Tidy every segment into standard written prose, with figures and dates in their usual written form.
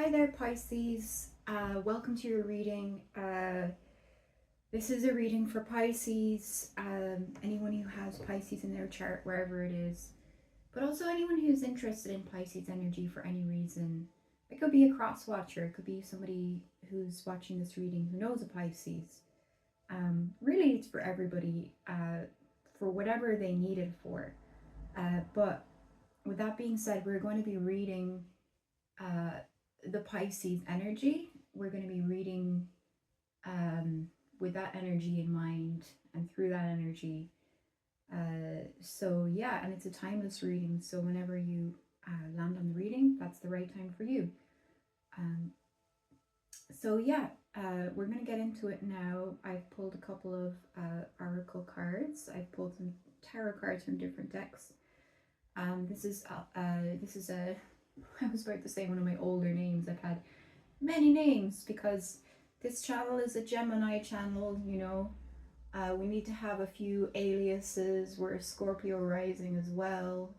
Hi there, Pisces. Welcome to your reading. This is a reading for Pisces, anyone who has Pisces in their chart, wherever it is, but also anyone who's interested in Pisces energy for any reason. It could be a cross watcher, it could be somebody who's watching this reading who knows a Pisces. Really, it's for everybody, for whatever they need it for. But with that being said, we're going to be reading uh, the Pisces energy. We're going to be reading with that energy in mind and through that energy. So, yeah, and it's a timeless reading. So, whenever you land on the reading, that's the right time for you. Um, so, yeah, we're going to get into it now. I've pulled a couple of oracle cards, I've pulled some tarot cards from different decks. This is a I was about to say one of my older names. I've had many names because this channel is a Gemini channel, you know. We need to have a few aliases. We're a Scorpio rising as well.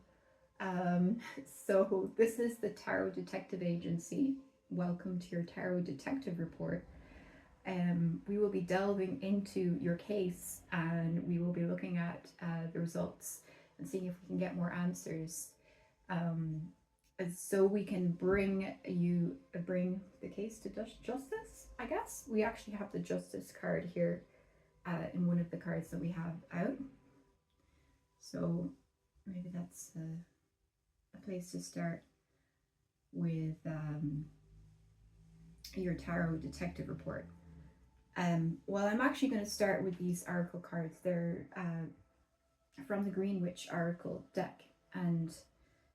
So this is the Tarot Detective Agency. Welcome to your Tarot Detective Report. We will be delving into your case and we will be looking at the results and seeing if we can get more answers. So we can bring the case to justice. I guess we actually have the justice card here in one of the cards that we have out. So maybe that's a place to start with your tarot detective report. Well, I'm actually going to start with these oracle cards. They're from the Green Witch Oracle deck, and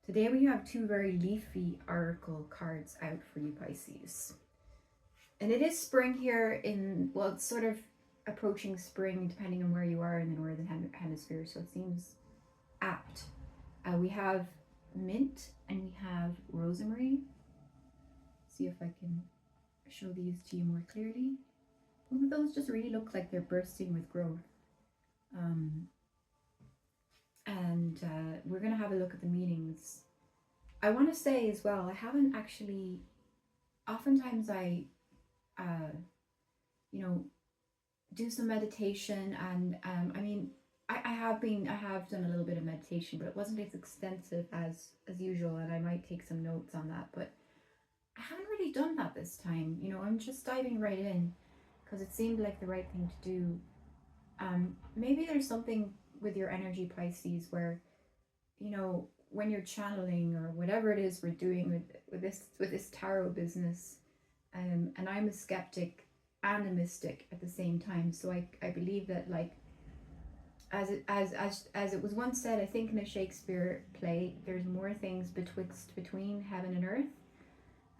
today we have two very leafy oracle cards out for you, Pisces. And it is spring here well, it's sort of approaching spring depending on where you are in the northern hemisphere, so it seems apt. We have mint and we have rosemary. See if I can show these to you more clearly. Both of those just really look like they're bursting with growth. And we're going to have a look at the meanings. I want to say as well, I haven't actually, oftentimes I, do some meditation and I mean, I have done a little bit of meditation, but it wasn't as extensive as usual, and I might take some notes on that, but I haven't really done that this time. I'm just diving right in because it seemed like the right thing to do. Maybe there's something with your energy, Pisces, where when you're channeling or whatever it is we're doing with this tarot business, and I'm a skeptic and a mystic at the same time. So I believe that, like, as it was once said, I think in a Shakespeare play, there's more things between heaven and earth,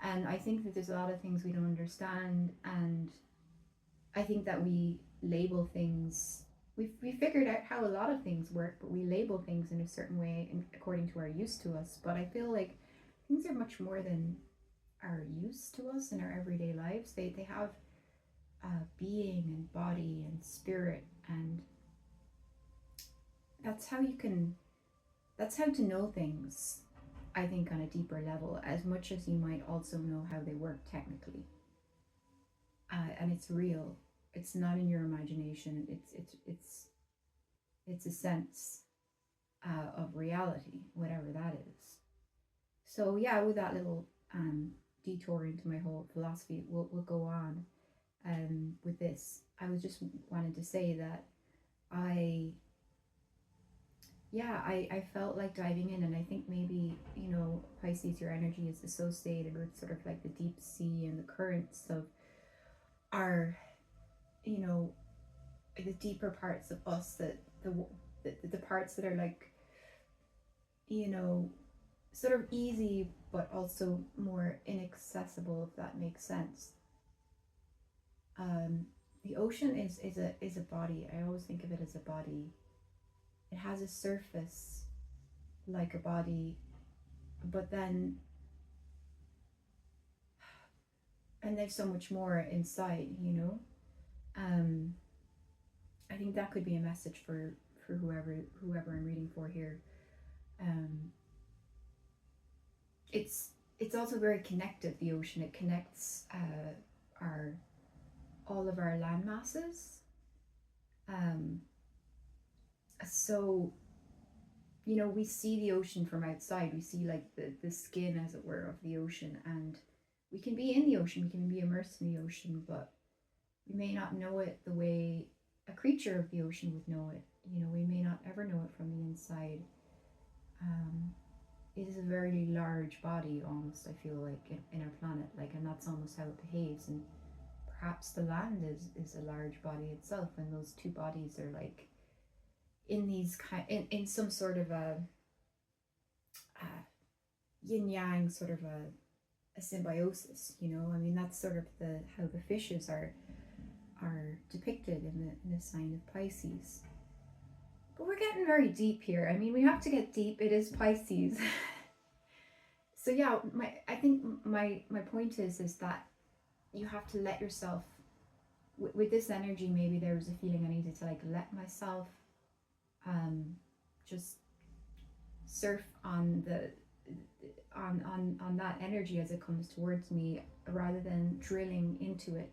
and I think that there's a lot of things we don't understand, and I think that we label things. We figured out how a lot of things work, but we label things in a certain way according to our use to us. But I feel like things are much more than our use to us in our everyday lives. They have being and body and spirit, and that's how to know things, I think, on a deeper level, as much as you might also know how they work technically. And it's real. It's not in your imagination. It's a sense of reality, whatever that is. So yeah, with that little detour into my whole philosophy, we'll go on with this. I was just wanted to say that I felt like diving in, and I think maybe, Pisces, your energy is associated with sort of like the deep sea and the currents of our, the deeper parts of us, that the parts that are like, sort of easy but also more inaccessible, if that makes sense. The ocean is a body. I always think of it as a body. It has a surface like a body, but then, and there's so much more inside. I think that could be a message for whoever I'm reading for here. It's it's also very connected, the ocean. It connects our all of our land masses. Um, so, you know, we see the ocean from outside. We see like the skin, as it were, of the ocean, and we can be in the ocean, we can be immersed in the ocean, but we may not know it the way a creature of the ocean would know it. You know, we may not ever know it from the inside. Um, it is a very large body, almost, I feel like, in our planet, like, and that's almost how it behaves. And perhaps the land is a large body itself, and those two bodies are like in these in some sort of a yin yang sort of a symbiosis, you know. I mean, that's sort of the how the fishes are depicted in the sign of Pisces. But we're getting very deep here. I mean, we have to get deep. It is Pisces. So yeah, I think my point is that you have to let yourself with this energy. Maybe there was a feeling I needed to like let myself just surf on the on that energy as it comes towards me, rather than drilling into it,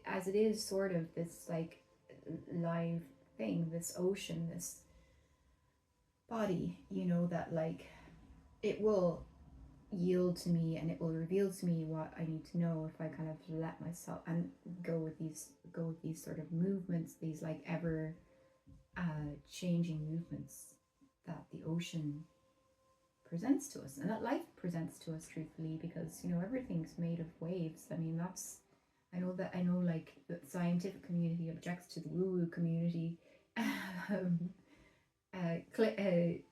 as it is sort of this like live thing, this ocean, this body, you know, that like it will yield to me and it will reveal to me what I need to know if I kind of let myself and go with these sort of movements, these like ever changing movements that the ocean presents to us, and that life presents to us, truthfully, because, you know, everything's made of waves. I mean, that's, I know like the scientific community objects to the woo-woo community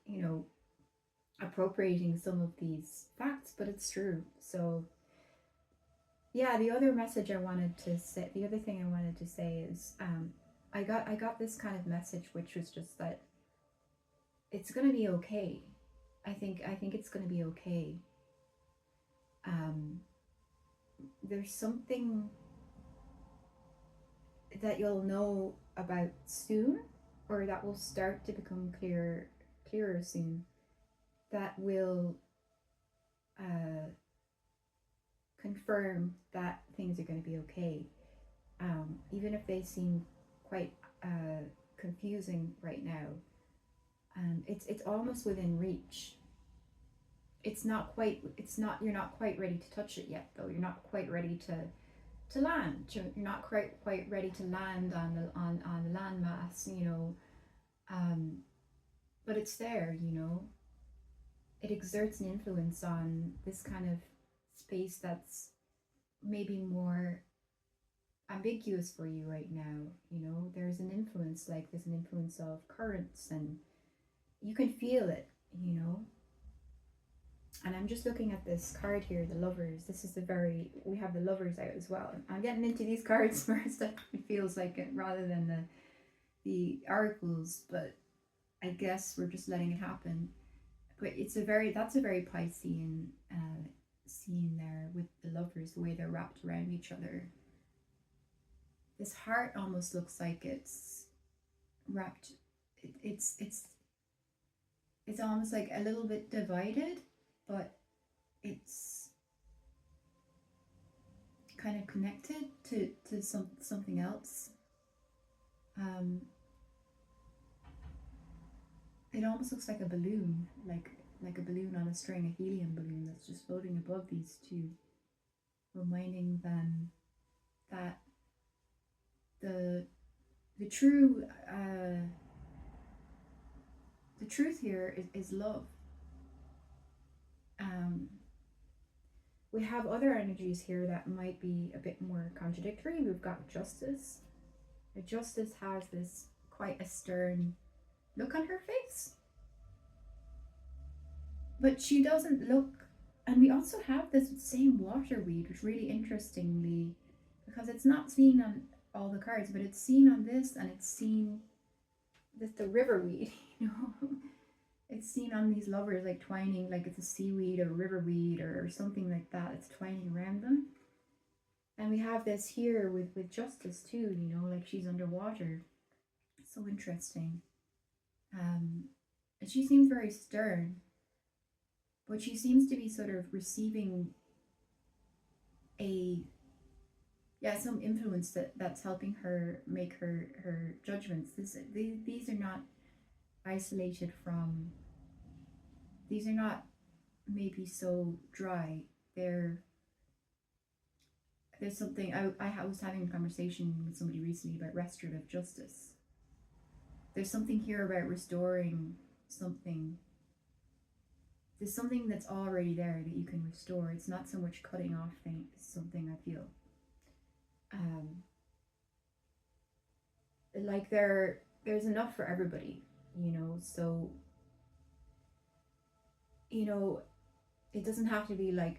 you know, appropriating some of these facts, but it's true. So yeah, the other message I wanted to say, the other thing I wanted to say is I got this kind of message, which was just that it's gonna be okay. I think it's gonna be okay. There's something that you'll know about soon, or that will start to become clearer soon, that will confirm that things are going to be okay, even if they seem quite confusing right now. It's almost within reach. It's not quite. It's not. You're not quite ready to touch it yet, though. You're not quite ready to land. You're not quite ready to land on the land mass. You know, but it's there. You know, it exerts an influence on this kind of space that's maybe more ambiguous for you right now. You know, there's an influence, like there's an influence of currents, and you can feel it, you know. And I'm just looking at this card here, the Lovers. This is we have the Lovers out as well. I'm getting into these cards first. It feels like it, rather than the oracles, but I guess we're just letting it happen. But that's a very Piscean scene there, with the Lovers, the way they're wrapped around each other. This heart almost looks like it's wrapped. It's almost like a little bit divided, but it's kind of connected to something else. It almost looks like a balloon, like a balloon on a string, a helium balloon that's just floating above these two, reminding them that the true the truth here is love. We have other energies here that might be a bit more contradictory. We've got Justice. The Justice has this quite a stern look on her face, but she doesn't look. And we also have this same waterweed, which really interestingly, because it's not seen on all the cards, but it's seen on this, and it's seen with the riverweed, you know. It's seen on these Lovers, like twining, like it's a seaweed or riverweed or something like that. It's twining around them. And we have this here with Justice too, you know, like she's underwater. It's so interesting. And she seems very stern, but she seems to be sort of receiving yeah, some influence that's helping her make her judgments. These are not isolated from, these are not maybe so dry. They're There's something, I was having a conversation with somebody recently about restorative justice. There's something here about restoring something. There's something that's already there that you can restore. It's not so much cutting off things. Something I feel um, like there's enough for everybody, you know. So you know, it doesn't have to be like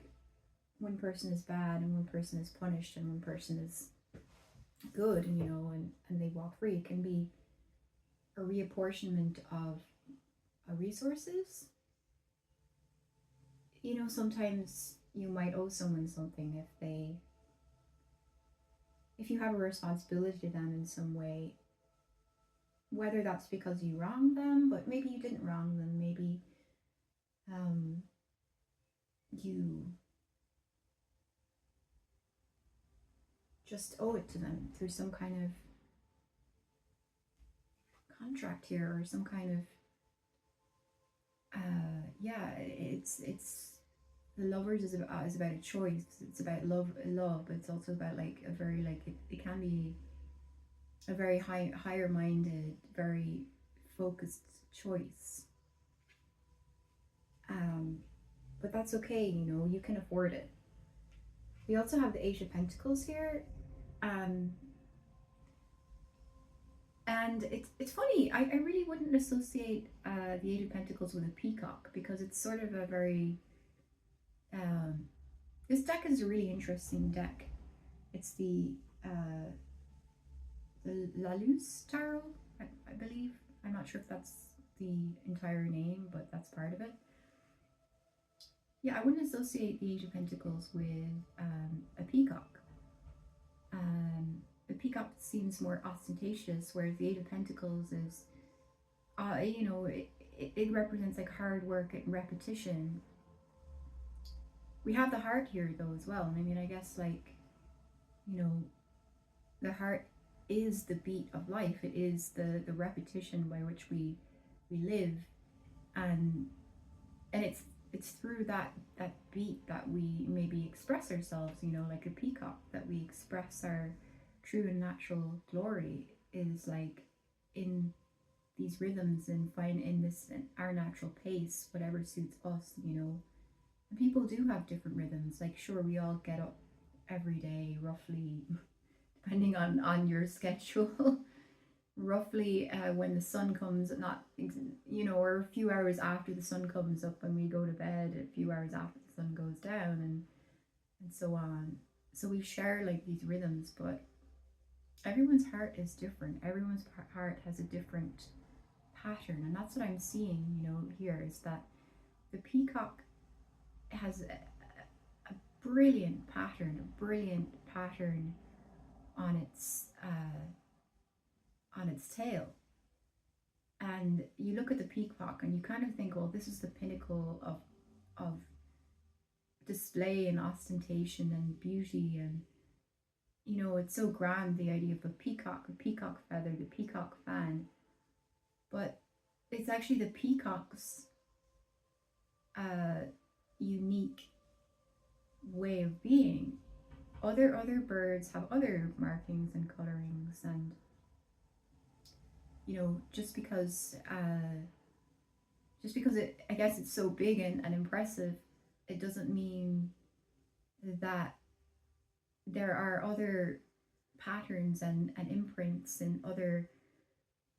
one person is bad and one person is punished and one person is good, and and they walk free. It can be a reapportionment of resources. Sometimes you might owe someone something if you have a responsibility to them in some way, whether that's because you wronged them, but maybe you didn't wrong them. Maybe um, you just owe it to them through some kind of contract here, or some kind of yeah. It's the lovers is about a choice. It's about love, but it's also about like a very like it can be a very higher minded, very focused choice. Um, but that's okay. You can afford it. We also have the Eight of Pentacles here. Um, and it's funny. I really wouldn't associate the Eight of Pentacles with a peacock, because it's sort of a very um, this deck is a really interesting deck. It's uh, the La Luz Tarot, I believe. I'm not sure if that's the entire name, but that's part of it. Yeah, I wouldn't associate the Eight of Pentacles with a peacock. The peacock seems more ostentatious, whereas the Eight of Pentacles is, it represents like hard work and repetition. We have the heart here though as well, and I mean, I guess like, you know, the heart is the beat of life. It is the repetition by which we live, and it's through that beat that we maybe express ourselves. Like a peacock, that we express our true and natural glory, is like in these rhythms, and find in this in our natural pace, whatever suits us. And people do have different rhythms. Like, sure, we all get up every day roughly, depending on your schedule, roughly when the sun comes, not or a few hours after the sun comes up, and we go to bed a few hours after the sun goes down, and so on. So we share like these rhythms, but everyone's heart is different. Everyone's heart has a different pattern, and that's what I'm seeing. Here is that the peacock has a brilliant pattern on its tail. And you look at the peacock and you kind of think, well, this is the pinnacle of display and ostentation and beauty, and it's so grand, the idea of a peacock feather, the peacock fan. But it's actually the peacock's unique way of being. Other birds have other markings and colorings, and just because I guess it's so big and impressive, it doesn't mean that there are other patterns and imprints in other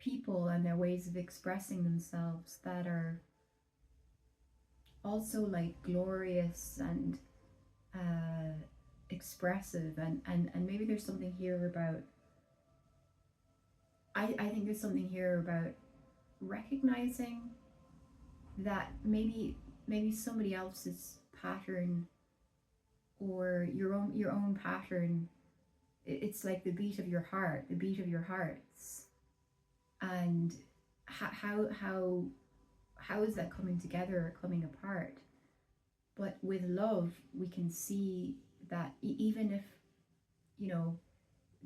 people and their ways of expressing themselves that are also like glorious and expressive, and maybe there's something here about I think there's something here about recognizing that maybe somebody else's pattern, or your own pattern, it's like the beat of your heart, the beat of your hearts, and how is that coming together or coming apart. But with love, we can see that even if you know,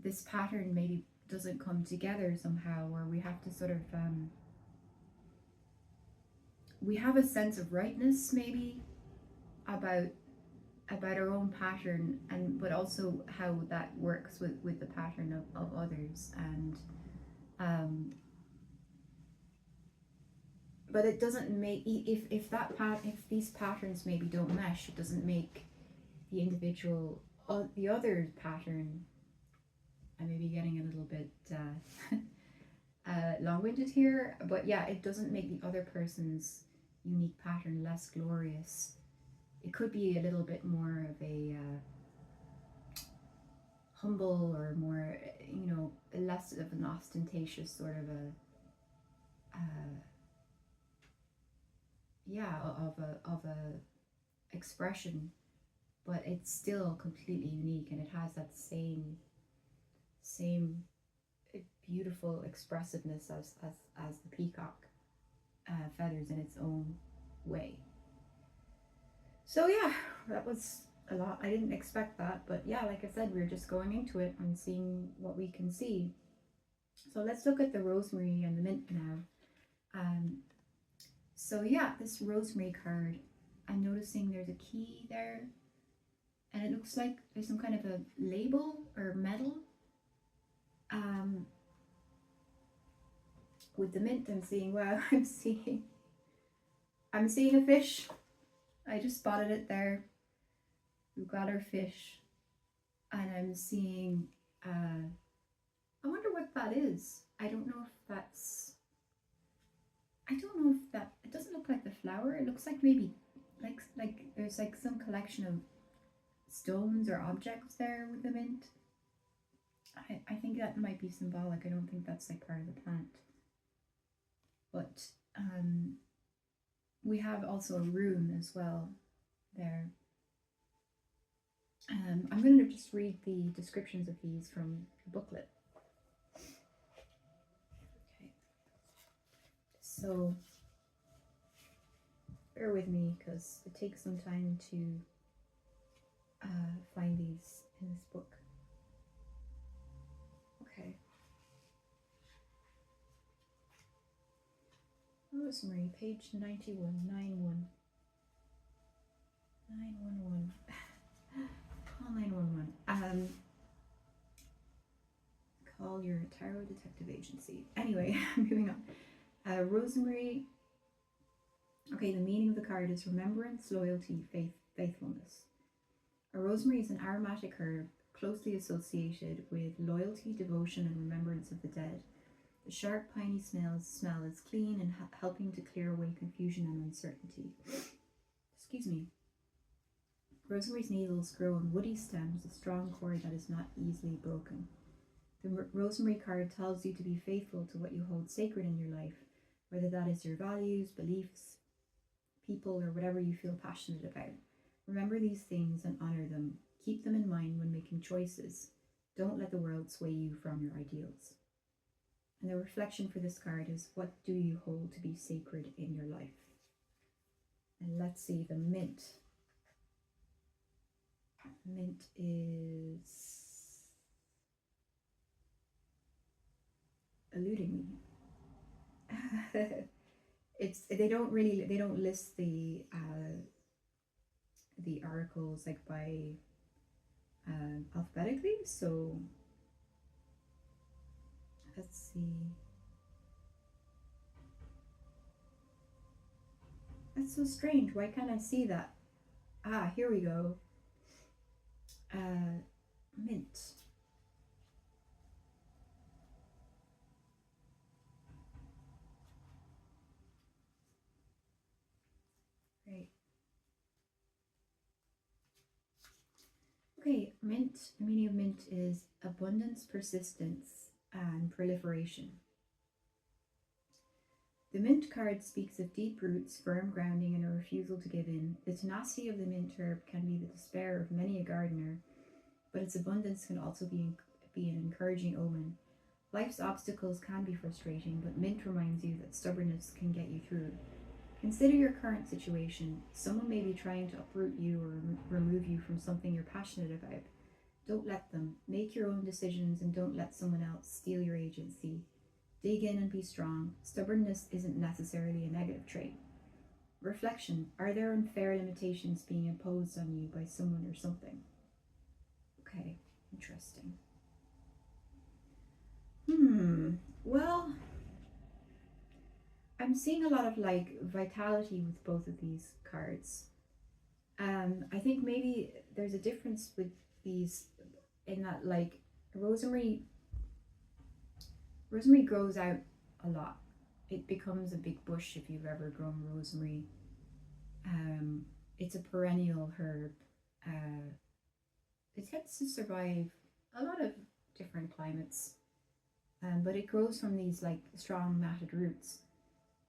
this pattern maybe doesn't come together somehow, or we have to sort of we have a sense of rightness maybe about our own pattern, and but also how that works with the pattern of others. And but it doesn't make, if these patterns maybe don't mesh, it doesn't make the individual, the other pattern. I may be getting a little bit long-winded here, but yeah, it doesn't make the other person's unique pattern less glorious. It could be a little bit more of a humble, or more, less of an ostentatious sort of a expression, but it's still completely unique, and it has that same beautiful expressiveness as the peacock feathers in its own way. So yeah, that was a lot. I didn't expect that, but yeah, like I said, we're just going into it and seeing what we can see. So let's look at the rosemary and the mint now. So yeah, this rosemary card, I'm noticing there's a key there, and it looks like there's some kind of a label or medal. With the mint, I'm seeing, wow, I'm seeing a fish. I just spotted it there. We've got our fish, and I'm seeing, I wonder what that is. I don't know if that's, it doesn't look like the flower. It looks like maybe, like there's like some collection of stones or objects there with the mint. I think that might be symbolic. I don't think that's like part of the plant. But we have also a rune as well there. I'm going to just read the descriptions of these from the booklet. Okay. So bear with me, because it takes some time to find these in this book. Okay. Rosemary, page 91, 91. 911. Call 911. Call your tarot detective agency. Anyway, moving on. Rosemary. Okay, the meaning of the card is remembrance, loyalty, faithfulness. A rosemary is an aromatic herb closely associated with loyalty, devotion, and remembrance of the dead. The sharp, piney smell is clean and helping to clear away confusion and uncertainty. Excuse me. Rosemary's needles grow on woody stems, a strong cord that is not easily broken. The rosemary card tells you to be faithful to what you hold sacred in your life, whether that is your values, beliefs, people, or whatever you feel passionate about. Remember these things and honor them. Keep them in mind when making choices. Don't let the world sway you from your ideals. And the reflection for this card is, what do you hold to be sacred in your life? And let's see, the mint. Mint is eluding me. They don't list the articles like by alphabetically, so let's see. That's so strange. Why can't I see that? Ah, here we go. Mint. Great. Okay, mint. The meaning of mint is abundance, persistence, and proliferation. The mint card speaks of deep roots, firm grounding, and a refusal to give in. The tenacity of the mint herb can be the despair of many a gardener, but its abundance can also be an encouraging omen. Life's obstacles can be frustrating, but mint reminds you that stubbornness can get you through. Consider your current situation. Someone may be trying to uproot you or remove you from something you're passionate about. Don't let them. Make your own decisions and don't let someone else steal your agency. Dig in and be strong. Stubbornness isn't necessarily a negative trait. Reflection. Are there unfair limitations being imposed on you by someone or something? Okay, interesting. Well, I'm seeing a lot of like vitality with both of these cards. I think maybe there's a difference with these in that like rosemary grows out a lot. It becomes a big bush if you've ever grown rosemary. It's a perennial herb. Uh, it tends to survive a lot of different climates, but it grows from these like strong matted roots.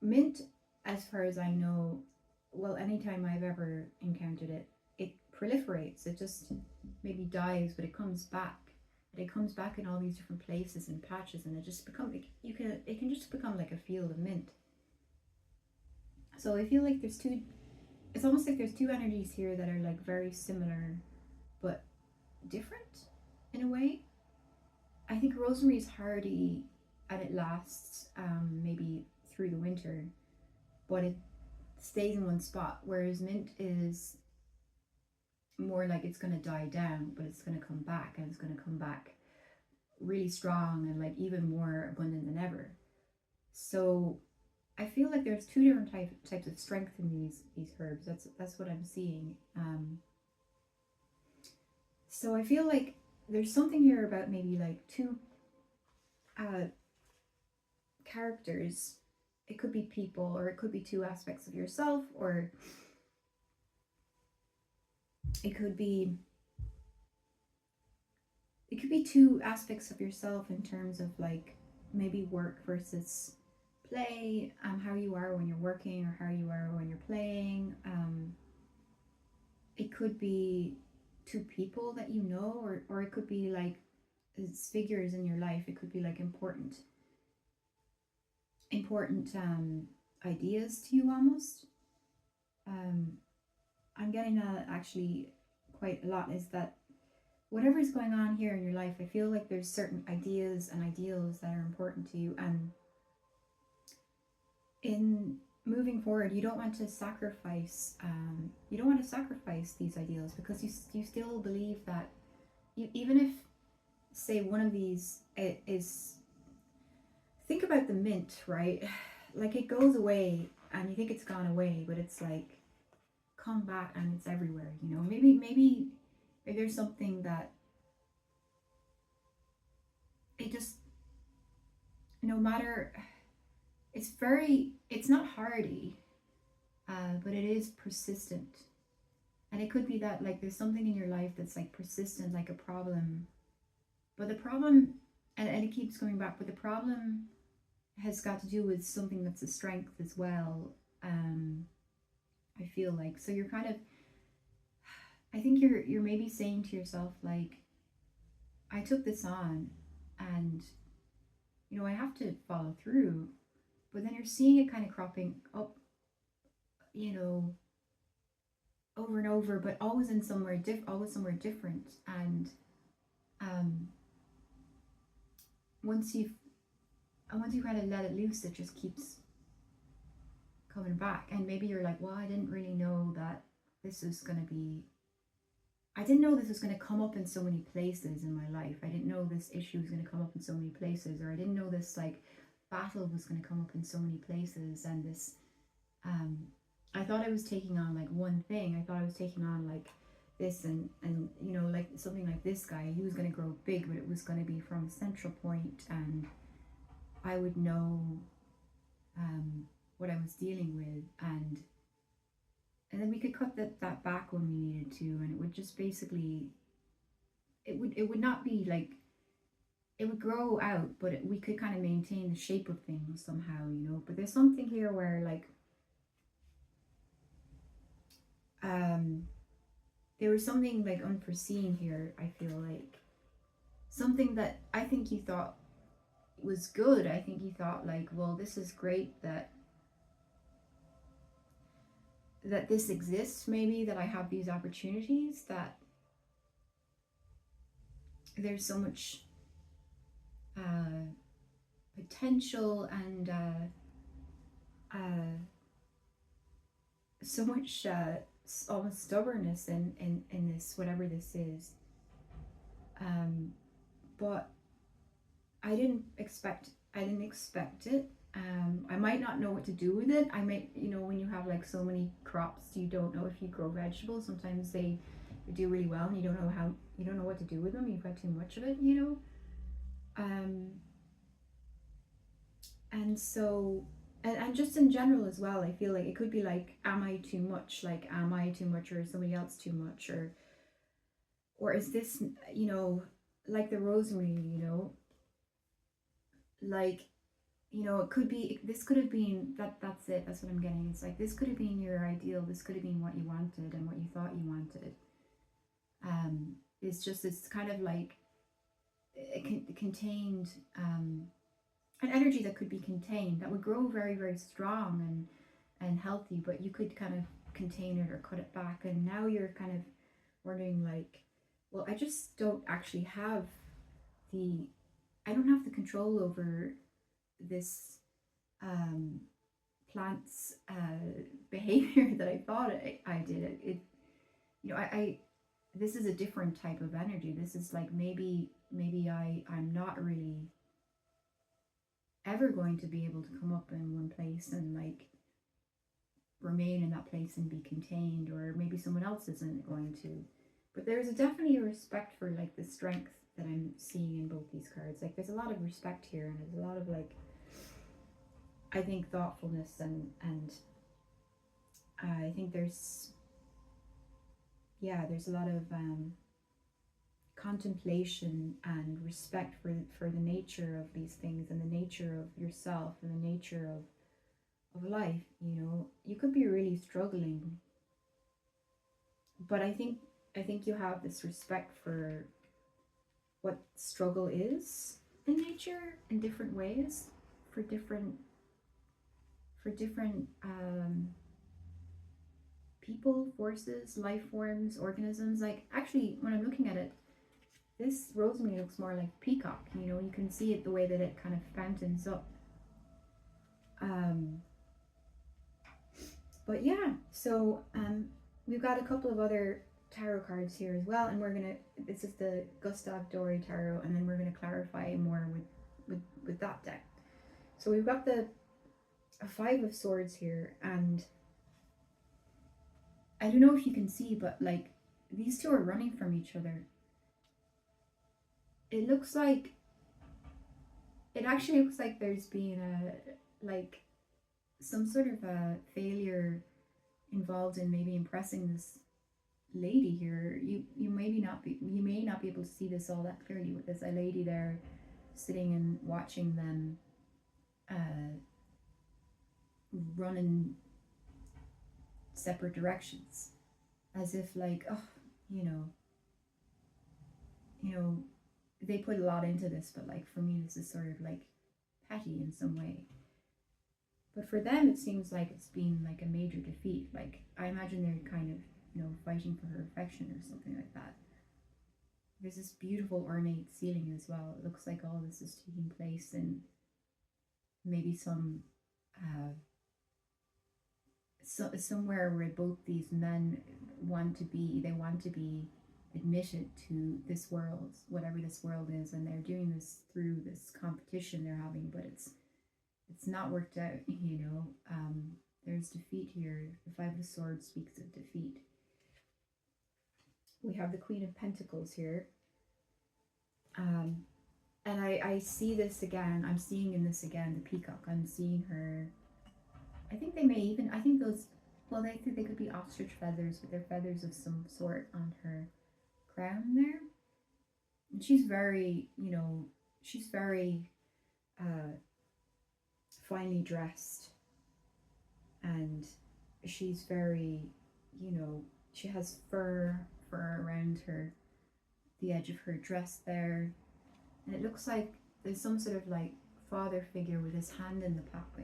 Mint, as far as I know, well, anytime I've ever encountered it, it proliferates. It just maybe dies, but it comes back. And it comes back in all these different places and patches, and it just becomes like it can just become like a field of mint. So I feel like there's two. It's almost like there's two energies here that are like very similar, but different in a way. I think rosemary is hardy and it lasts maybe through the winter, but it stays in one spot. Whereas mint is more like it's going to die down, but it's going to come back, and it's going to come back really strong and like even more abundant than ever. So I feel like there's two different types of strength in these herbs. That's what I'm seeing. So I feel like there's something here about maybe like two uh, characters. It could be people, or it could be two aspects of yourself, or it could be two aspects of yourself in terms of like maybe work versus play, how you are when you're working or how you are when you're playing. It could be two people that you know, or it could be like it's figures in your life. It could be like important ideas to you almost. um, I'm getting that actually quite a lot, is that whatever is going on here in your life, I feel like there's certain ideas and ideals that are important to you, and in moving forward, you don't want to sacrifice. You don't want to sacrifice these ideals, because you still believe that even if, say, one of these is, think about the mint, right? Like it goes away, and you think it's gone away, but it's like come back and it's everywhere. Maybe there's something that it just, no matter, it's not hardy, but it is persistent. And it could be that like there's something in your life that's like persistent, like a problem, but the problem, and it keeps coming back, but the problem has got to do with something that's a strength as well. I feel like, so you're kind of, I think you're maybe saying to yourself like, I took this on, and I have to follow through. But then you're seeing it kind of cropping up, you know over and over, but always in always somewhere different. And um once you kind of let it loose, it just keeps coming back. And maybe you're like, well, I didn't really know that this is going to be I didn't know this was going to come up in so many places in my life. I didn't know this issue was going to come up in so many places, or I didn't know this like battle was going to come up in so many places. And this, um, I thought I was taking on like one thing. I thought I was taking on like this, and like something like this guy. He was going to grow big, but it was going to be from a central point, and I would know what I was dealing with, and then we could cut that back when we needed to, and it would just basically, it would not be like, it would grow out, but we could kind of maintain the shape of things somehow. But there's something here where like there was something like unforeseen here. I feel like something that I think you thought was good. I think you thought like, well, this is great that this exists, maybe that I have these opportunities, that there's so much potential and uh, so much almost stubbornness in this, whatever this is. Um, but I didn't expect it. I might not know what to do with it. I might, when you have like so many crops, you don't know if you grow vegetables. Sometimes they do really well, and you don't know what to do with them. You've got too much of it. Um, and so, and just in general as well, I feel like it could be like, am I too much? Like, am I too much, or is somebody else too much, or is this, like the rosemary, like, it could be, this could have been that's it, that's what I'm getting. It's like, this could have been your ideal, this could have been what you wanted and what you thought you wanted. It's just, it's kind of like contained, an energy that could be contained, that would grow very, very strong and healthy, but you could kind of contain it or cut it back. And now you're kind of wondering, like, well, I just don't actually have the, I don't have the control over this um, plant's behavior that I thought I did. I this is a different type of energy. This is like, maybe I'm not really ever going to be able to come up in one place and like remain in that place and be contained, or maybe someone else isn't going to. But there's definitely a respect for like the strength that I'm seeing in both these cards. Like, there's a lot of respect here, and there's a lot of like, I think, thoughtfulness, and I think there's a lot of contemplation and respect for the nature of these things, and the nature of yourself, and the nature of life. You could be really struggling, but I think you have this respect for what struggle is in nature in different ways, for different people, forces, life forms, organisms. Like, actually, when I'm looking at it, this rosemary looks more like peacock. You can see it, the way that it kind of fountains up. But yeah, so we've got a couple of other tarot cards here as well, and this is the Gustav Doré tarot, and then we're gonna clarify more with that deck. So we've got the Five of Swords here, and I don't know if you can see, but like, these two are running from each other. It actually looks like there's been like some sort of a failure involved in maybe impressing this lady here. You may not be able to see this all that clearly, with this a lady there sitting and watching them run in separate directions, as if like, oh, you know they put a lot into this, but like, for me, this is sort of like petty in some way. But for them, it seems like it's been like a major defeat. Like, I imagine they're kind of, fighting for her affection or something like that. There's this beautiful ornate ceiling as well. It looks like all this is taking place in maybe somewhere where both these men want to be. They want to be admitted to this world, whatever this world is, and they're doing this through this competition they're having, but it's not worked out. There's defeat here. The Five of Swords speaks of defeat. We have the Queen of Pentacles here, and I see this again. I'm seeing in this again the peacock. I'm seeing her. I think those, well, they think they could be ostrich feathers, but they're feathers of some sort on her crown there. And she's very, finely dressed, and she's very, she has fur around her, the edge of her dress there, and it looks like there's some sort of like father figure with his hand in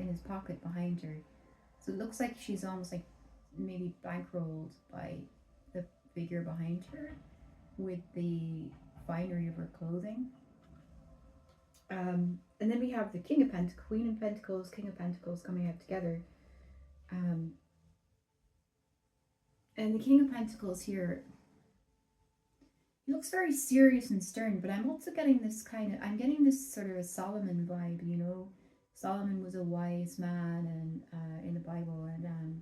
his pocket behind her. So it looks like she's almost like maybe bankrolled by the figure behind her with the finery of her clothing. And then we have the King of Pentacles, Queen of Pentacles, King of Pentacles coming out together. And the King of Pentacles here, he looks very serious and stern, but I'm also getting this I'm getting this sort of a Solomon vibe, you know. Solomon was a wise man and in the Bible, and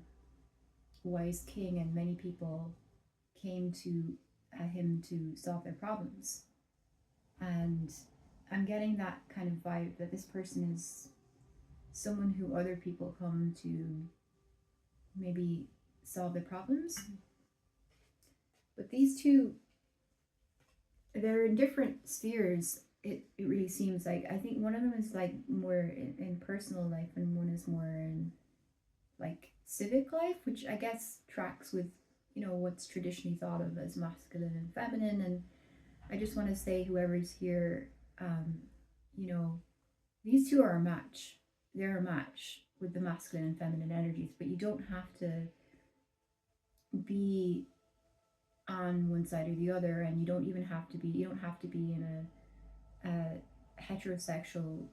wise king, and many people came to him to solve their problems. And I'm getting that kind of vibe that this person is someone who other people come to maybe solve their problems. But these two, they're in different spheres. It really seems like. I think one of them is like more in personal life, and one is more in like civic life, which I guess tracks with, you know, what's traditionally thought of as masculine and feminine. And I just want to say, whoever's here, you know, these two are a match. They're a match with the masculine and feminine energies, but you don't have to be on one side or the other, and you don't have to be in a heterosexual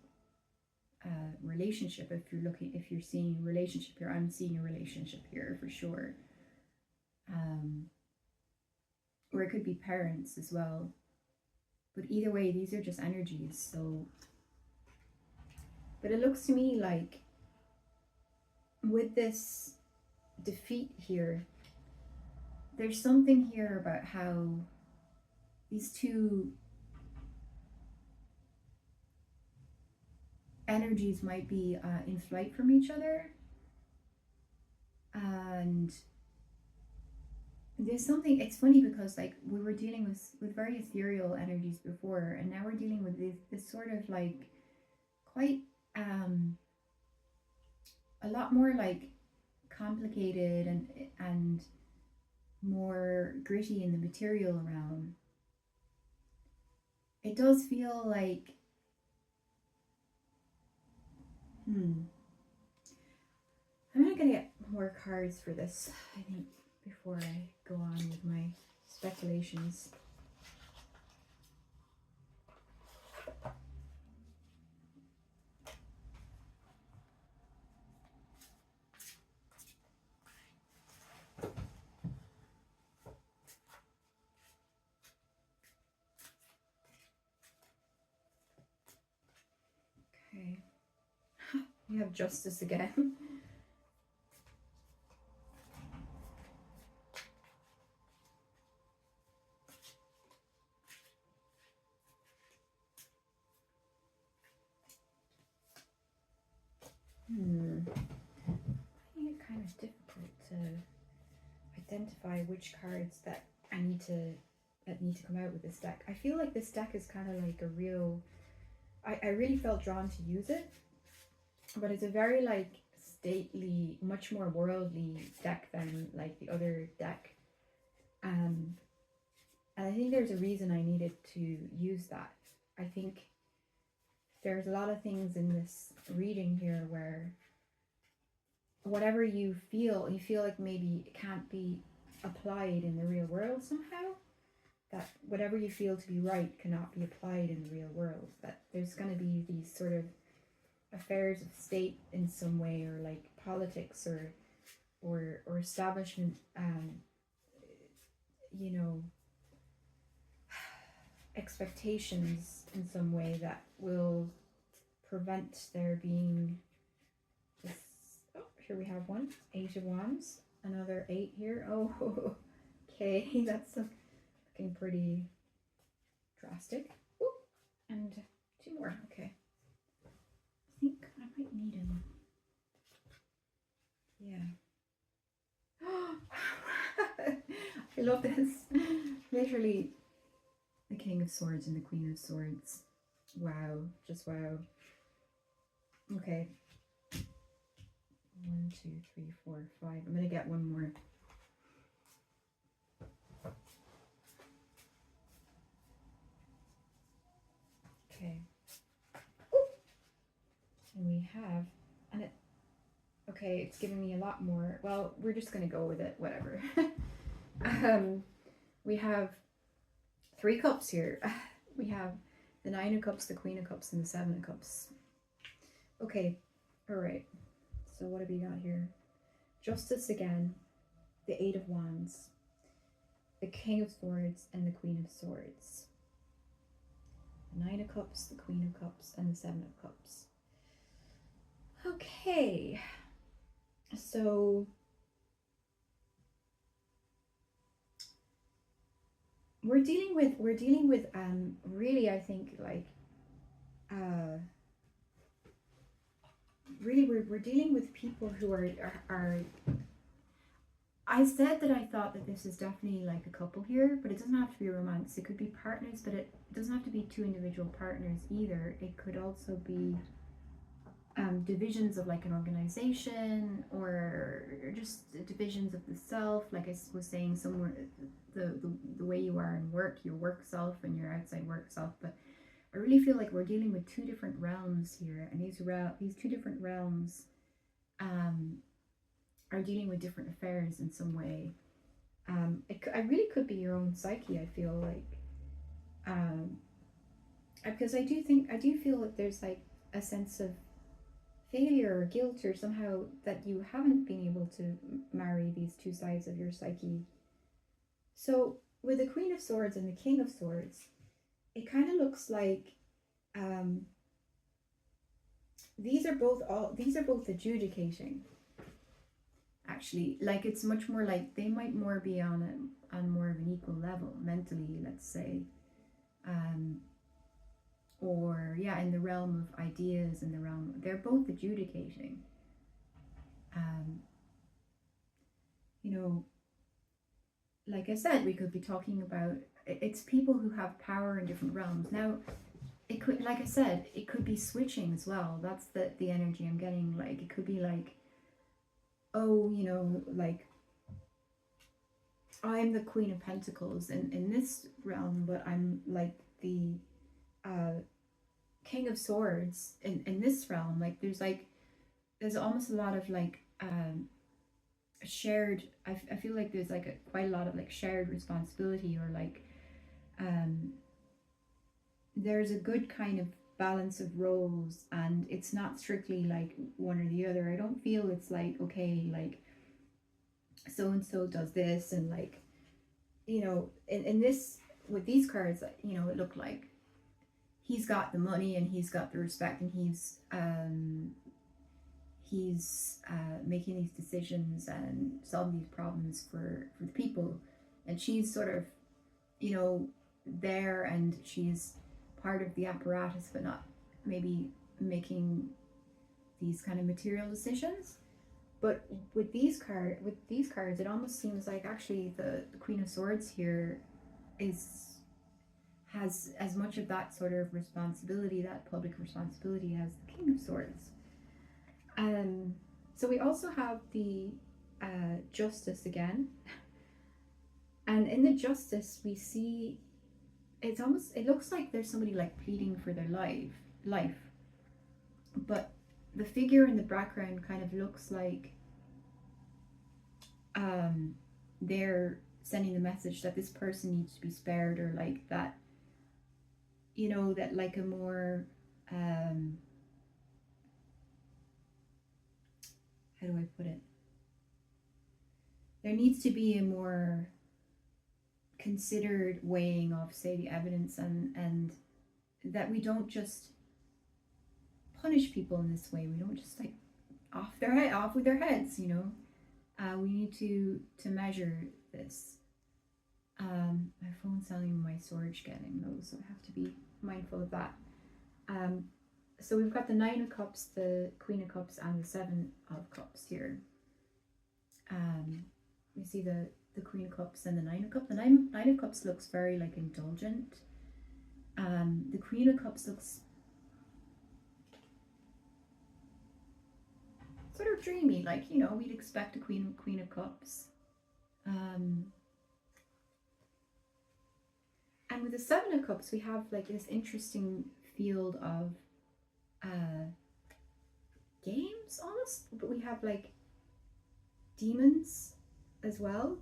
relationship. If you're seeing a relationship here, I'm seeing a relationship here for sure. Or it could be parents as well. But either way, these are just energies. So, but it looks to me like with this defeat here, there's something here about how these two energies might be in flight from each other. And there's something, it's funny because like we were dealing with very ethereal energies before, and now we're dealing with this sort of like quite a lot more like complicated and more gritty in the material realm. It does feel like I'm not gonna get more cards for this, I think, before I go on with my speculations. Okay. We have Justice again. I find it kind of difficult to identify which cards that need to come out with this deck. I feel like this deck is kind of like a real. I really felt drawn to use it, but it's a very like stately, much more worldly deck than like the other deck. And I think there's a reason I needed to use that. I think there's a lot of things in this reading here where whatever you feel like maybe it can't be applied in the real world somehow. That whatever you feel to be right cannot be applied in the real world. That there's going to be these sort of affairs of state in some way, or like politics or establishment, you know, expectations in some way that will prevent there being this. Oh, here we have one, 8 of Wands, another 8 here. Oh, okay, that's looking pretty drastic. Ooh, and 2 more. Okay, I think I might need him. Yeah. I love this. Literally, the King of Swords and the Queen of Swords. Wow, just wow. Okay. 1, 2, 3, 4, 5. I'm gonna get one more. Okay. Ooh. And we have, and it, okay, it's giving me a lot more. Well, we're just gonna go with it, whatever. We have Three cups here. We have the Nine of Cups, the Queen of Cups, and the Seven of Cups. Okay, all right. So what have we got here? Justice again, the Eight of Wands, the King of Swords, and the Queen of Swords. The Nine of Cups, the Queen of Cups, and the Seven of Cups. Okay, so we're dealing with really, I think, like really we're dealing with people who are I said that I thought that this is definitely like a couple here, but it doesn't have to be a romance. It could be partners, but it doesn't have to be two individual partners either. It could also be divisions of like an organization, or just divisions of the self. Like I was saying, somewhere the way you are in work, your work self and your outside work self. But I really feel like we're dealing with two different realms here, and these two different realms are dealing with different affairs in some way. I really could be your own psyche. I feel like, because I do feel that there's like a sense of failure or guilt or somehow that you haven't been able to marry these two sides of your psyche. So with the Queen of Swords and the King of Swords, it kind of looks like um, these are both adjudicating. Actually, like it's much more like they might more be on more of an equal level mentally, let's say, or yeah, in the realm of ideas, in the realm they're both adjudicating. Um, you know, like I said, we could be talking about it's people who have power in different realms. Now, it could, like I said, it could be switching as well. That's the energy I'm getting. Like it could be like, oh, like I'm the Queen of Pentacles in this realm, but I'm like the King of Swords in this realm. Like there's almost a lot of like shared. I feel like there's like quite a lot of like shared responsibility, or like um, there's a good kind of balance of roles, and it's not strictly like one or the other. I don't feel it's like, okay, like so and so does this, and like in this, with these cards, it looked like he's got the money and he's got the respect, and he's making these decisions and solving these problems for the people, and she's sort of there, and she's part of the apparatus, but not maybe making these kind of material decisions. But with these cards, it almost seems like actually the Queen of Swords here has as much of that sort of responsibility, that public responsibility, as the King of Swords. So we also have the Justice again, and in the Justice we see it looks like there's somebody like pleading for their life, but the figure in the background kind of looks like they're sending the message that this person needs to be spared, or like that, that like a more how do I put it? There needs to be a more considered weighing of, say, the evidence, and that we don't just punish people in this way. We don't just like off with their heads. We need to measure this. My phone's telling me my storage getting low, so I have to be mindful of that. So we've got the Nine of Cups, the Queen of Cups, and the Seven of Cups here. We see the Queen of Cups and the Nine of Cups. The Nine of Cups looks very like indulgent. The Queen of Cups looks sort of dreamy, like we'd expect a Queen of Cups. And with the Seven of Cups, we have like this interesting field of games almost, but we have like demons as well.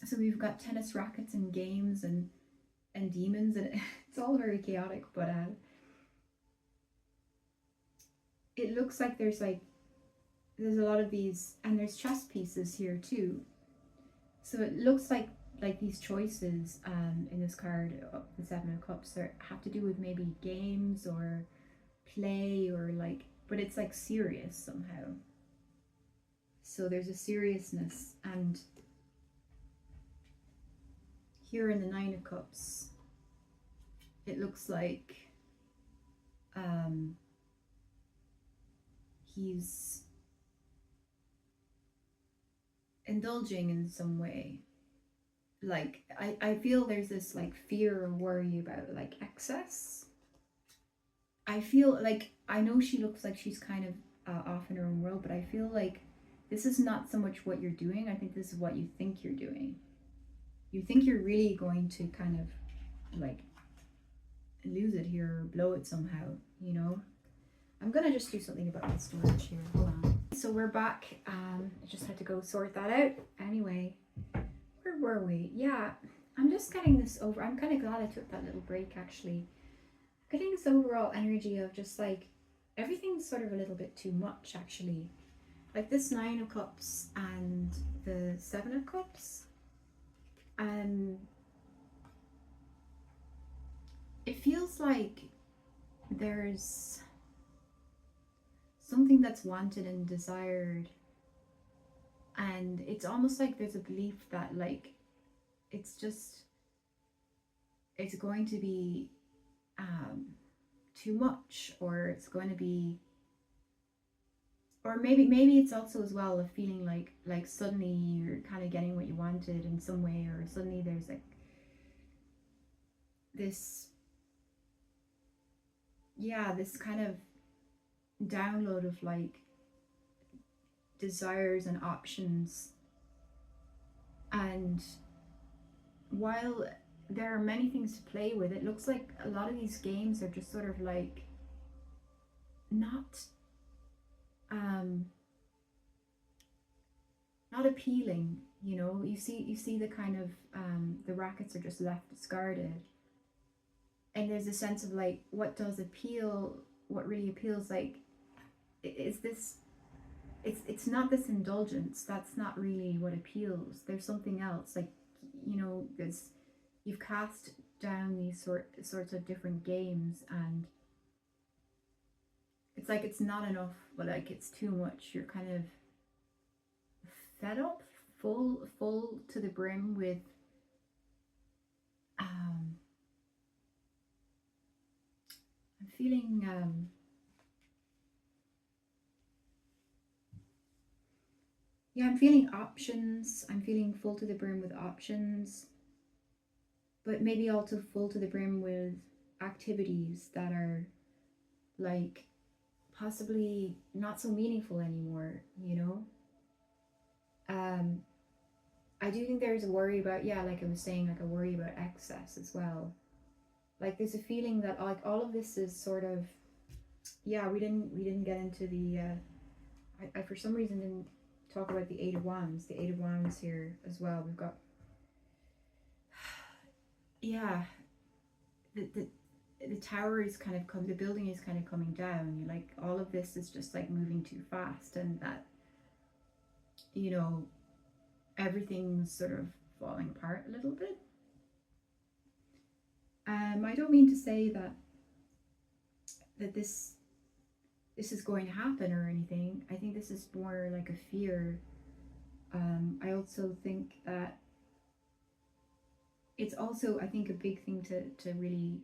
So we've got tennis rackets and games and demons, and it's all very chaotic, but it looks like there's a lot of these, and there's chess pieces here too. So it looks like these choices in this card, the Seven of Cups, have to do with maybe games or play, or like, but it's like serious somehow. So there's a seriousness, and here in the Nine of Cups, it looks like he's indulging in some way. Like I feel there's this like fear or worry about like excess. I feel like, I know she looks like she's kind of off in her own world, but I feel like this is not so much what you're doing. I think this is what you think you're doing. You think you're really going to kind of like lose it here or blow it somehow, you know? I'm gonna just do something about my storage here. Hold on. So we're back. I just had to go sort that out. Anyway, where were we? Yeah, I'm just getting this over. I'm kind of glad I took that little break actually. Getting this overall energy of just like everything's sort of a little bit too much actually. Like this Nine of Cups and the Seven of Cups. It feels like there's something that's wanted and desired, and it's almost like there's a belief that like it's going to be too much, or it's going to be, or maybe it's also as well a feeling like suddenly you're kind of getting what you wanted in some way, or suddenly there's like this kind of download of like desires and options. And while there are many things to play with, it looks like a lot of these games are just sort of like not not appealing, you know. You see the kind of the rackets are just left discarded, and there's a sense of like what does appeal, what really appeals, like is this, it's not this indulgence, that's not really what appeals. There's something else, like, you know, there's, you've cast down these sorts of different games, and it's like it's not enough, but like it's too much. You're kind of fed up, full to the brim with I'm feeling I'm feeling options. I'm feeling full to the brim with options, but maybe also full to the brim with activities that are like possibly not so meaningful anymore, you know? I do think there's a worry about, yeah, like I was saying, like a worry about excess as well. Like there's a feeling that like all of this is sort of, yeah, we didn't get into the I for some reason didn't talk about the Eight of Wands. The Eight of Wands here as well. We've got yeah, the tower is kind of the building is kind of coming down. You like all of this is just like moving too fast, and that, you know, everything's sort of falling apart a little bit. I don't mean to say that this is going to happen or anything. I think this is more like a fear. I also think that it's also, I think a big thing to really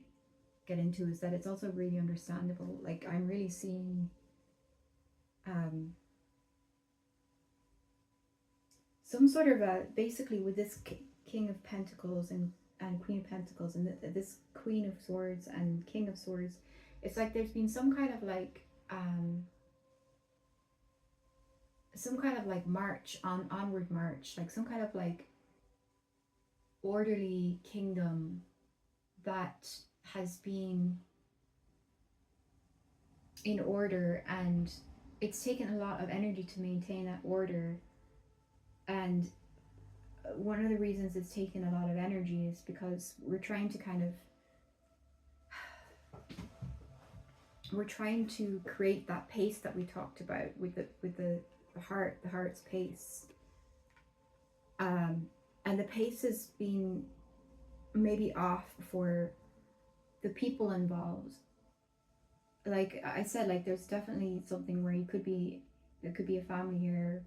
get into is that it's also really understandable. Like I'm really seeing some sort of a, basically with this King of Pentacles and Queen of Pentacles, and this Queen of Swords and King of Swords, it's like there's been some kind of like march onward march, like some kind of like orderly kingdom that has been in order, and it's taken a lot of energy to maintain that order. And one of the reasons it's taken a lot of energy is because we're trying to kind of, we're trying to create that pace that we talked about with the heart's pace. And the pace has been maybe off for the people involved. Like I said, like there's definitely something where there could be a family here,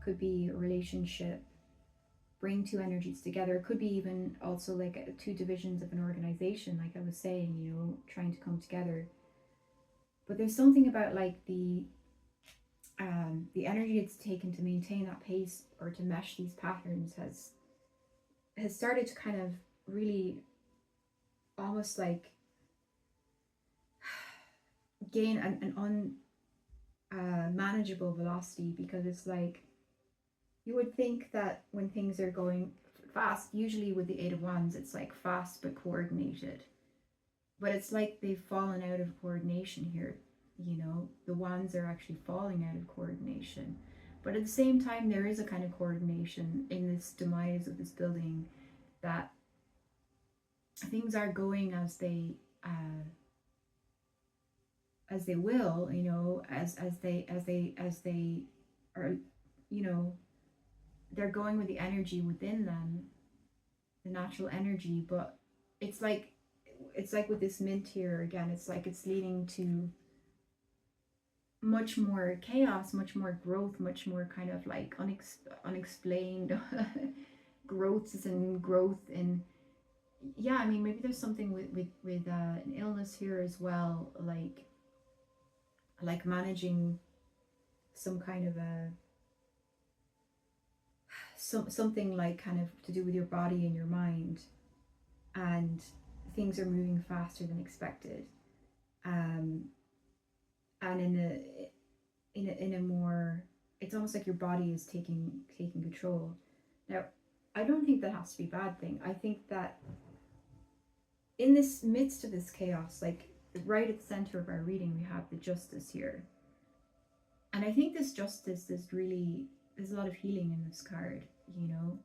could be a relationship, bring two energies together. It could be even also like two divisions of an organization, like I was saying, you know, trying to come together. But there's something about like the energy it's taken to maintain that pace or to mesh these patterns has started to kind of really almost like gain an unmanageable velocity, because it's like you would think that when things are going fast, usually with the Eight of Wands, it's like fast but coordinated. But it's like they've fallen out of coordination here. You know, the wands are actually falling out of coordination. But at the same time, there is a kind of coordination in this demise of this building, that things are going as they will, you know, as they are, you know, they're going with the energy within them, the natural energy. But it's like with this mint here again, it's like it's leading to much more chaos, much more growth, much more kind of like unexplained growths and growth. And yeah, I mean, maybe there's something with an illness here as well, like managing some kind of something like kind of to do with your body and your mind, and things are moving faster than expected. And in a more, it's almost like your body is taking control. Now, I don't think that has to be a bad thing. I think that in this midst of this chaos, like right at the center of our reading, we have the Justice here. And I think this Justice is really, there's a lot of healing in this card, you know.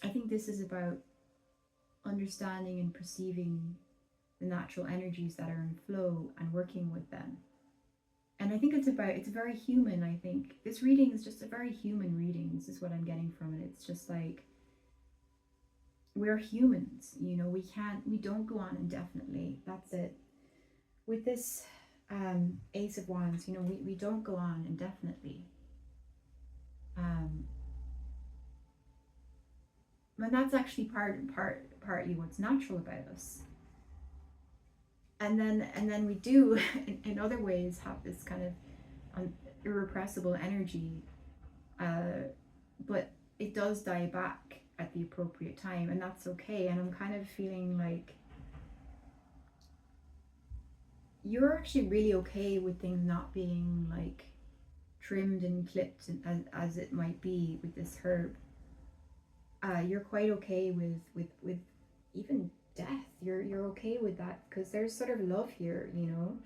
I think this is about understanding and perceiving the natural energies that are in flow and working with them. And I think it's very human. I think this reading is just a very human reading. This is what I'm getting from it. It's just like, we're humans, you know, we don't go on indefinitely. That's it. With this Ace of Wands, you know, we don't go on indefinitely. And that's actually partly what's natural about us. And then we do in other ways have this kind of irrepressible energy, but it does die back at the appropriate time, and that's okay. And I'm kind of feeling like you're actually really okay with things not being like trimmed and clipped as it might be with this herb. You're quite okay with even death. You're okay with that, because there's sort of love here, you know.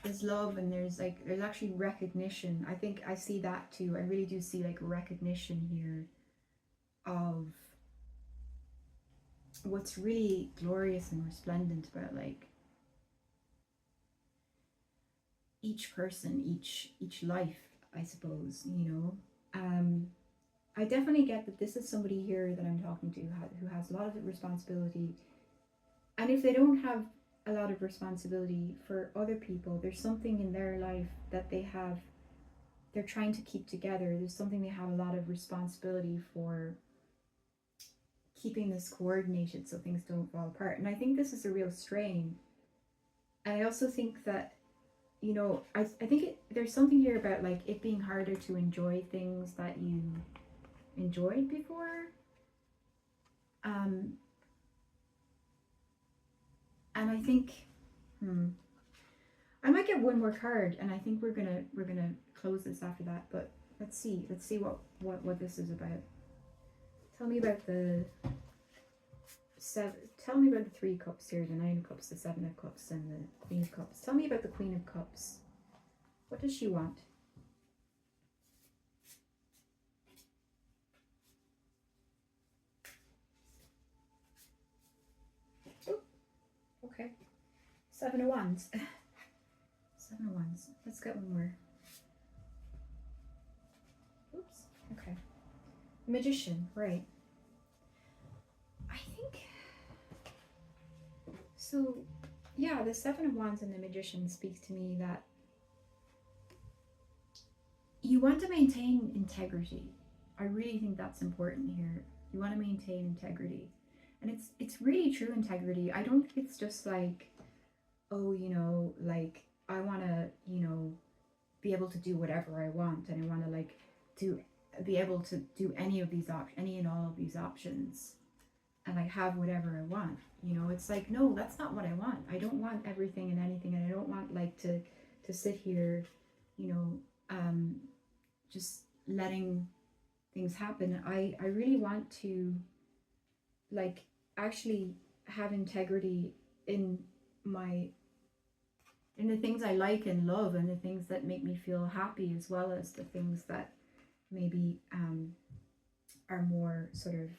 There's love, and there's actually recognition. I think I see that too. I really do see like recognition here of what's really glorious and resplendent about like each person, each life, I suppose, you know. I definitely get that this is somebody here that I'm talking to who has a lot of responsibility. And if they don't have a lot of responsibility for other people, there's something in their life that they're trying to keep together. There's something they have a lot of responsibility for keeping this coordinated so things don't fall apart. And I think this is a real strain. And I also think that, you know, I think there's something here about like it being harder to enjoy things that you enjoyed before. And I think I might get one more card, and I think we're gonna close this after that. But let's see what this is about. Tell me about the tell me about the Three of Cups here, the Nine of Cups, the Seven of Cups, and the Queen of Cups. Tell me about the Queen of Cups. What does she want? Seven of Wands. Seven of Wands. Let's get one more. Oops. Okay. Magician, right. I think so. Yeah, the Seven of Wands and the Magician speaks to me that you want to maintain integrity. I really think that's important here. You want to maintain integrity. And it's really true integrity. I don't think it's just like, oh, you know, like I want to, you know, be able to do whatever I want, and I want to like be able to do any of these any and all of these options, and like have whatever I want. You know, it's like, no, that's not what I want. I don't want everything and anything, and I don't want like to sit here, you know, just letting things happen. I really want to like actually have integrity in the things I like and love, and the things that make me feel happy, as well as the things that maybe are more sort of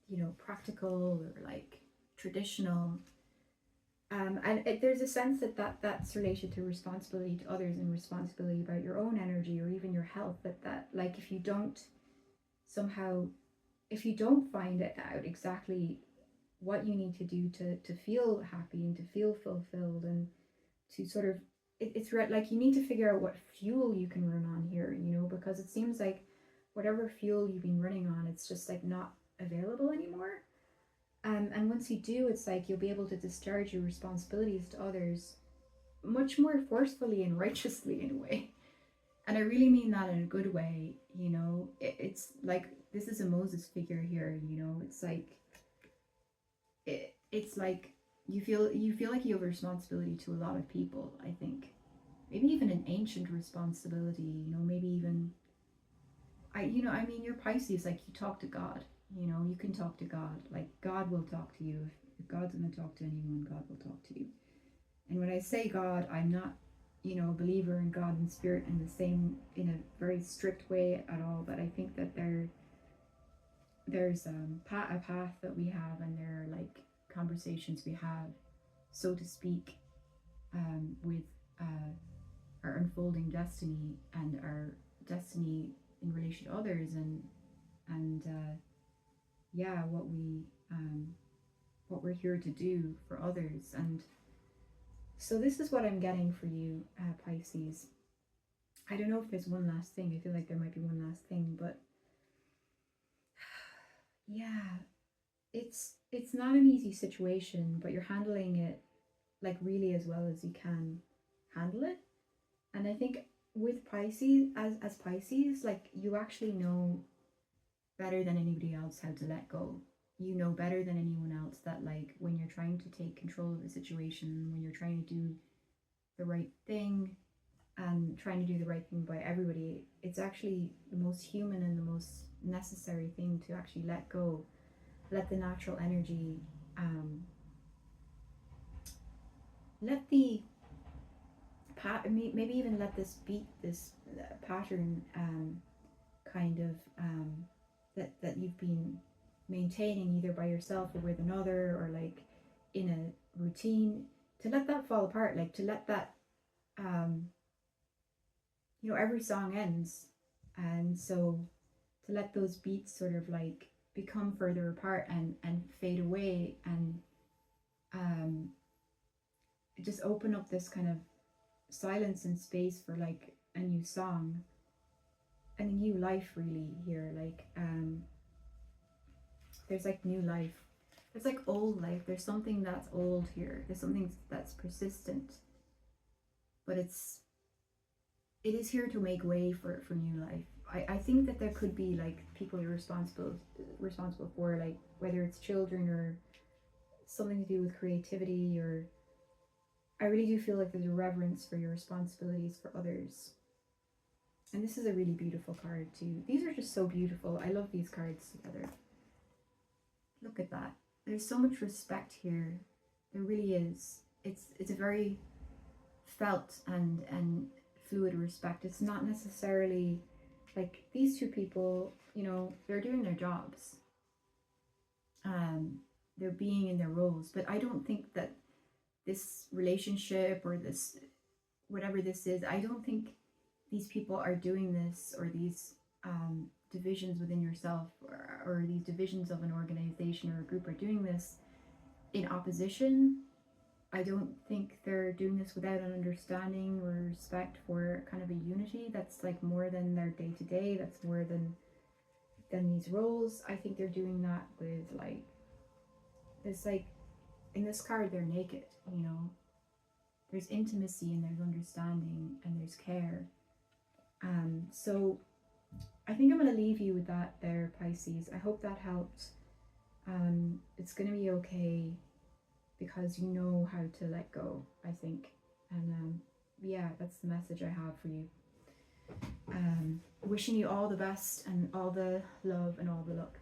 you know, practical or like traditional. There's a sense that's related to responsibility to others and responsibility about your own energy or even your health. That like if you don't find it out exactly what you need to do to feel happy and to feel fulfilled, and to sort of it's like you need to figure out what fuel you can run on here, you know, because it seems like whatever fuel you've been running on, it's just like not available anymore. And once you do, it's like you'll be able to discharge your responsibilities to others much more forcefully and righteously in a way. And I really mean that in a good way, you know. It's like this is a Moses figure here, you know. It's like it's like you feel like you have a responsibility to a lot of people. I think maybe even an ancient responsibility, you know. Maybe even I mean, you're Pisces, like you talk to God. You know, you can talk to God. Like God will talk to you. If God's going to talk to anyone, God will talk to you. And when I say God, I'm not, you know, a believer in God and spirit in a very strict way at all. But I think that there's a path that we have, and there are like conversations we have, so to speak, with our unfolding destiny and our destiny in relation to others, and yeah, what we're here to do for others. And so this is what I'm getting for you, Pisces. I don't know if there's one last thing. I feel like there might be one last thing, but yeah, it's not an easy situation, but you're handling it like really as well as you can handle it. And I think with Pisces, as Pisces, like you actually know better than anybody else how to let go. You know better than anyone else that like when you're trying to take control of a situation, when you're trying to do the right thing and trying to do the right thing by everybody, it's actually the most human and the most necessary thing to actually let go, let the natural energy, let the maybe even let this beat, this pattern, kind of that you've been maintaining either by yourself or with another, or like in a routine, to let that fall apart, like to let that you know, every song ends, and so to let those beats sort of like become further apart and fade away, and just open up this kind of silence and space for like a new song and a new life really here. Like there's like new life, there's like old life, there's something that's old here, there's something that's persistent, but it is here to make way for new life. I think that there could be like people you're responsible for, like whether it's children or something to do with creativity, or I really do feel like there's a reverence for your responsibilities for others. And this is a really beautiful card too. These are just so beautiful. I love these cards together. Look at that. There's so much respect here. There really is. It's a very felt and fluid respect. It's not necessarily like these two people, you know, they're doing their jobs. They're being in their roles, but I don't think that this relationship or this, whatever this is, I don't think these people are doing this, or these divisions within yourself, or these divisions of an organization or a group are doing this in opposition. I don't think they're doing this without an understanding or respect for kind of a unity that's like more than their day to day, that's more than these roles. I think they're doing that with like this, like in this card they're naked, you know. There's intimacy and there's understanding and there's care. So I think I'm going to leave you with that there, Pisces. I hope that helped. It's going to be okay, because you know how to let go, I think. And yeah, that's the message I have for you. Wishing you all the best and all the love and all the luck.